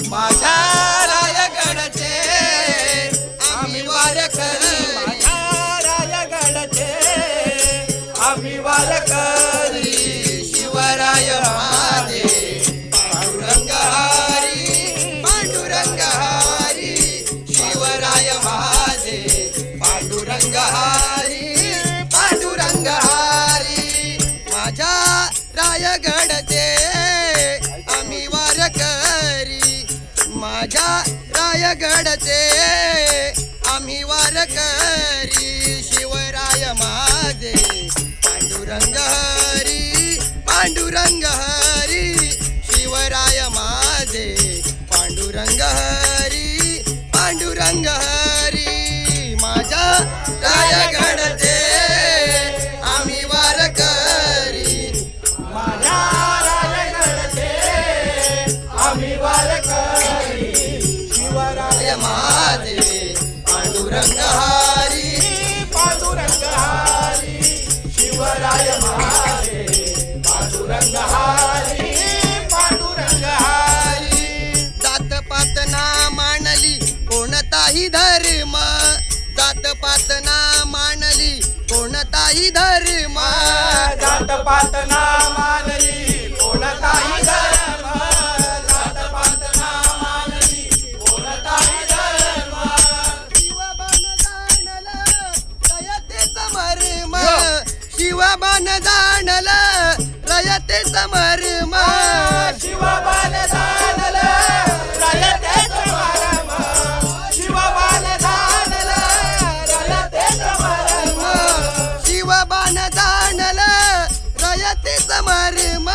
माझ्या रायगडचे आम्ही वारकरी, रायगडचे आम्ही वारकरी, शिवराय माझे पांडुरंग हरी, पांडुरंग हरी, शिवराय माझे पांडुरंग हरी, पांडुरंग हरी. माझ्या रायगडचे आम्ही वारकरी, माझ्या रायगडचे आम्ही वारकरी, शिवराय माझे पांडुरंग हरी, पांडुरंग हरी, शिवराय माझे पांडुरंग हरी, पांडुरंग हरी. माझ्या रायगडचे आम्ही वारकरी, माझ्या रायगडचे आम्ही वारकरी, शिवराय माझे पांडुरंग हरी, पांडुरंग हरी, शिवराय माझे पांडुरंग हरी, पांडुरंग हरी. जात पात ना मानली कोणताही धर्म, जात पात ना मानली कोणताही धर्म, जात पात ना मानली कोणताही धर्म, जात पात ना मानली कोणताही धर्म, शिवबान जाणलं रयतेच मर्म, शिवबान जाणलं रयतेच मर्म, शिवबान जाणलं रयतेच मर्म, शिवबान जाणलं रयतेच मर्म, शिवबान जाणलं रयतेच मर्म.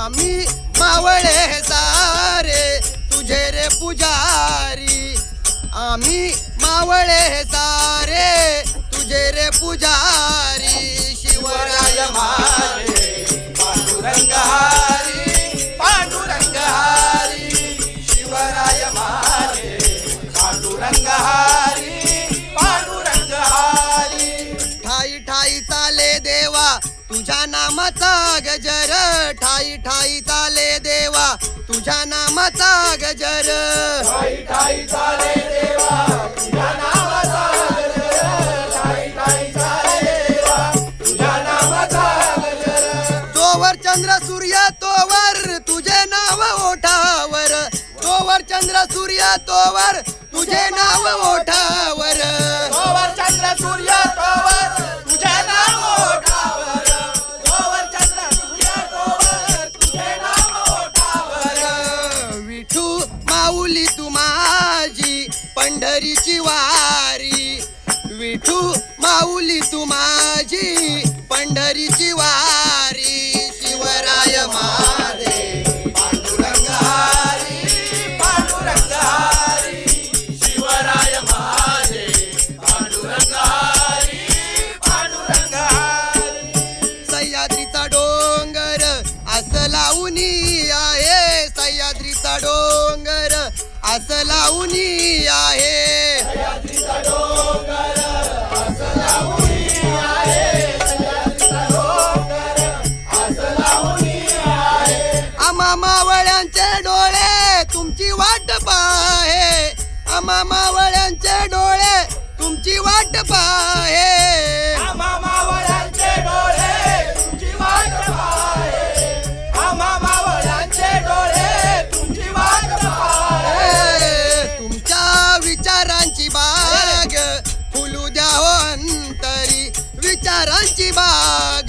आम्ही मावळे सारे तुझे रे पुजारी, आम्ही मावळे सारे तुझे रे पुजारी, शिवराय माझे पांडुरंग हरी, पांडुरंग हरी, शिवराय माझे पांडुरंग हरी, पांडुरंग हरी. ठाई ठाई चाले देवा तुझ्या नामाचा गजर, ठाई ठाई चाले देवा तुझ्या नामाचा गजर, ठाई ठाई चाले देवा तुझ्या नावाचा गजर, ठाई ठाई चाले देवा तुझ्या नावाचा गजर, तोवर चंद्र सूर्य तोवर तुझे नाव ओठावर, तोवर चंद्र सूर्य तोवर तुझे नाव ओठावर, तोवर चंद्र सूर्य तोवर तुझे नाव ओठावर, तोवर चंद्र सूर्य तोवर तुझे नाव ओठावर. विठू माऊली तू माझी पंढरीची वारी, विठू माऊली तू माझी पंढरीची वारी, शिवराय माझे पांडुरंग हरी, पांडुरंग हरी, शिवराय माझे पांडुरंग हरी, पांडुरंग हरी. सह्याद्रीचा डोंगर असं लावणी आहे, सह्याद्रीचा डोंगर असं लावणी आहे, सह्याद्रीचा डोंगर असं लावणी आहे, सह्याद्रीचा डोंगर असं लावणी आहे. आम्हा मावळ्यांचे डोळे तुमची वाट पाहे, आम्हा मावळ्यांचे डोळे तुमची वाट पाहे, आम्हा मावळ्यांचे डोळे तुमची वाट पाहे, आम्हा मावळ्यांचे डोळे तुमची वाट पाहे. तुमच्या विचारांची बाग फुलू द्या हो अंतरी, विचारांची बाग